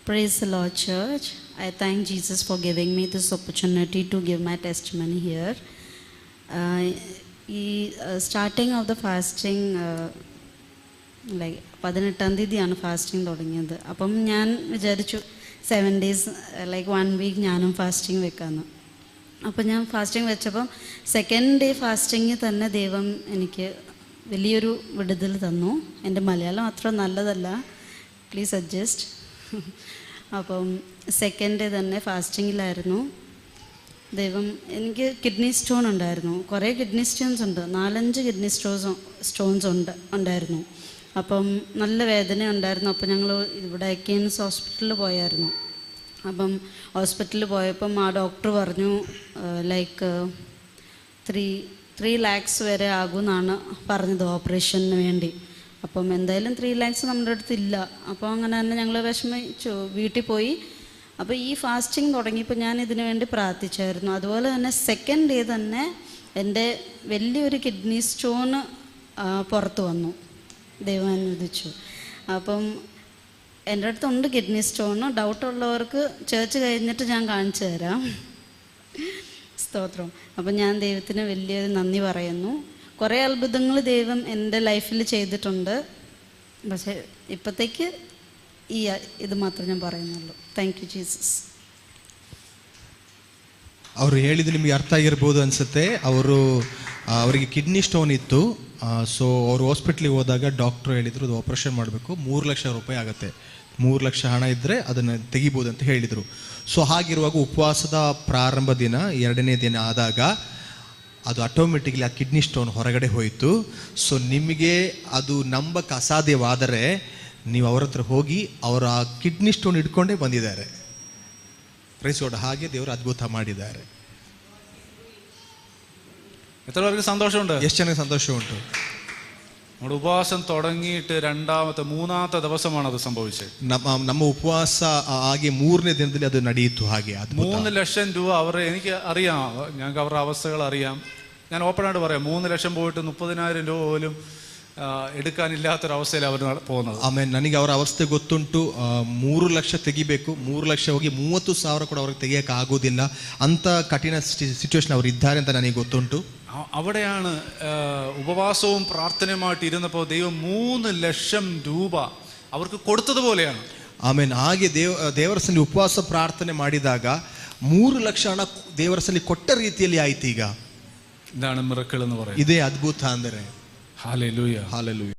Praise the Lord, Church. I thank Jesus for giving me this opportunity to give my testimony here. Starting of the fasting, like 18-ാം തീയതിയാണ് fasting തുടങ്ങിയത്. അപ്പം ഞാൻ വിചാരിച്ചു 7 days like 1 week ഞാനും fasting വെക്കാമെന്ന്. അപ്പം ഞാൻ ഫാസ്റ്റിംഗ് വെച്ചപ്പം 2nd day ഫാസ്റ്റിംഗ് തന്നെ ദൈവം എനിക്ക് വലിയൊരു വിടുതൽ തന്നു. എൻ്റെ മലയാളം അത്ര നല്ലതല്ല, പ്ലീസ് അഡ്ജസ്റ്റ്. അപ്പം 2nd day തന്നെ ഫാസ്റ്റിങ്ങിലായിരുന്നു. ദൈവം എനിക്ക് കിഡ്നി സ്റ്റോൺ ഉണ്ടായിരുന്നു, കുറേ കിഡ്നി സ്റ്റോൺസ് ഉണ്ട്, 4-5 കിഡ്നി സ്റ്റോൺസ് ഉണ്ടായിരുന്നു. അപ്പം നല്ല വേദന ഉണ്ടായിരുന്നു. അപ്പം ഞങ്ങൾ ഇവിടെ കിംസ് ഹോസ്പിറ്റലിൽ പോയായിരുന്നു. അപ്പം ഹോസ്പിറ്റലിൽ പോയപ്പം ആ ഡോക്ടർ പറഞ്ഞു ലൈക്ക് 3 lakhs വരെ ആകുമെന്നാണ് പറഞ്ഞത് ഓപ്പറേഷന് വേണ്ടി. അപ്പം എന്തായാലും 3 lakhs നമ്മുടെ അടുത്തില്ല. അപ്പോൾ അങ്ങനെ തന്നെ ഞങ്ങൾ വിഷമിച്ചു, വീട്ടിൽ പോയി. അപ്പോൾ ഈ ഫാസ്റ്റിംഗ് തുടങ്ങിയപ്പോൾ ഞാൻ ഇതിനു വേണ്ടി പ്രാർത്ഥിച്ചായിരുന്നു. അതുപോലെ തന്നെ 2nd day തന്നെ എൻ്റെ വലിയൊരു കിഡ്നി സ്റ്റോണ് പുറത്ത് വന്നു, ദൈവം അനുവദിച്ചു. അപ്പം എൻ്റെ അടുത്തുണ്ട് കിഡ്നി സ്റ്റോണ്. ഡൗട്ടുള്ളവർക്ക് ചേർച്ച് കഴിഞ്ഞിട്ട് ഞാൻ കാണിച്ചു തരാം. സ്തോത്രം. അപ്പം ഞാൻ ദൈവത്തിന് വലിയൊരു നന്ദി പറയുന്നു. കുറേ അത്ഭുതങ്ങൾ ദൈവം എൻ്റെ ലൈഫിൽ ചെയ്തിട്ടുണ്ട്. പക്ഷേ ഇപ്പോഴത്തേക്ക് ಇದು ಮಾತ್ರ ನಾನು പറയുന്നുള്ളൂ. Thank you Jesus. ಅವರು ಹೇಳಿದ್ದು ನಿಮಗೆ ಅರ್ಥ ಆಗಿರ್ಬೋದು ಅನಿಸುತ್ತೆ. ಅವರಿಗೆ ಕಿಡ್ನಿ ಸ್ಟೋನ್ ಇತ್ತು. ಸೊ ಅವರು ಹಾಸ್ಪಿಟ್ಲಿಗೆ ಹೋದಾಗ ಡಾಕ್ಟ್ರು ಹೇಳಿದರು ಅದು ಆಪ್ರೇಷನ್ ಮಾಡಬೇಕು, 3 ಲಕ್ಷ ರೂಪಾಯಿ ಆಗುತ್ತೆ, 3 ಲಕ್ಷ ಹಣ ಇದ್ದರೆ ಅದನ್ನು ತೆಗಿಬೋದು ಅಂತ ಹೇಳಿದರು. ಸೊ ಹಾಗಿರುವಾಗ ಉಪವಾಸದ ಪ್ರಾರಂಭ ದಿನ 2ನೇ ದಿನ ಆದಾಗ ಅದು ಆಟೋಮೆಟಿಕ್ಲಿ ಆ ಕಿಡ್ನಿ ಸ್ಟೋನ್ ಹೊರಗಡೆ ಹೋಯಿತು. ಸೊ ನಿಮಗೆ ಅದು ನಂಬಕ್ಕೆ ಅಸಾಧ್ಯವಾದರೆ ನೀವು ಅವ್ರ ಹತ್ರ ಹೋಗಿ ಅವರ ಕಿಡ್ನಿ ಸ್ಟೋನ್ ಇಟ್ಕೊಂಡೇ ಬಂದಿದ್ದಾರೆ. ಪ್ರೈಸೋಡ ಹಾಗೆ ದೇವರು ಅದ್ಭುತ ಮಾಡಿದ್ದಾರೆ. എത്ര പേർക്ക് സന്തോഷമുണ്ട്? ಎಷ್ಟು ಜನಕ್ಕೆ ಸಂತೋಷ ಉಂಟು? നമ്മുടെ ഉപവാസം തുടങ്ങിയിട്ട് 3ാമത്തെ ദിവസമാണ് അത് സംഭവിച്ചത്. ನಮ್ಮ ಉಪವಾಸ ಆಗಿ 3ನೇ ದಿನದಲ್ಲಿ ಅದು ನಡೆಯಿತು. ಹಾಗೆ 3 ലക്ഷം രൂപ എനിക്ക് അറിയാം, ഞങ്ങൾക്ക് അവരുടെ അവസ്ഥകൾ അറിയാം. ഞാൻ ഓപ്പണായിട്ട് പറയാം, 3 ലക്ഷം പോയിട്ട് 30,000 രൂപ പോലും എടുക്കാനില്ലാത്തൊരവസ്ഥയിൽ അവർ പോകുന്നത്. ಆಮೇಲೆ ನನಗೆ ಅವರ ಅವಸ್ಥೆ ಗೊತ್ತುಂಟು. 3 ಲಕ್ಷ ತೆಗಿಬೇಕು, 3 ಲಕ್ಷ ಹೋಗಿ 30,000 ಕೂಡ ಅವ್ರಿಗೆ ತೆಗಿಯಕ್ಕೆ ಆಗೋದಿಲ್ಲ, ಅಂತ ಕಠಿಣ ಸಿಚುವೇಶನ್ ಅವರು ಇದ್ದಾರೆ ಅಂತ ನನಗೆ ಗೊತ್ತುಂಟು. അവിടെയാണ് ഉപവാസവും പ്രാർത്ഥനയുമായിട്ട് ഇരുന്നപ്പോൾ ദൈവം 3 ലക്ഷം രൂപ അവർക്ക് കൊടുത്തതുപോലെയാണ്. ಆಮೇಲೆ ಹಾಗೆ ದೇವರ ಸಲ್ಲಿ ಉಪವಾಸ ಪ್ರಾರ್ಥನೆ ಮಾಡಿದಾಗ 3 ಲಕ್ಷ ಹಣ ದೇವರ ಸಲ್ಲಿ ಕೊಟ್ಟ ರೀತಿಯಲ್ಲಿ ಆಯ್ತು. ಈಗ ഇതാണ് മിറക്കിൾ എന്ന് പറയുന്നത്. ಇದೇ ಅದ್ಭುತ ಅಂದರೆ. Hallelujah, hallelujah.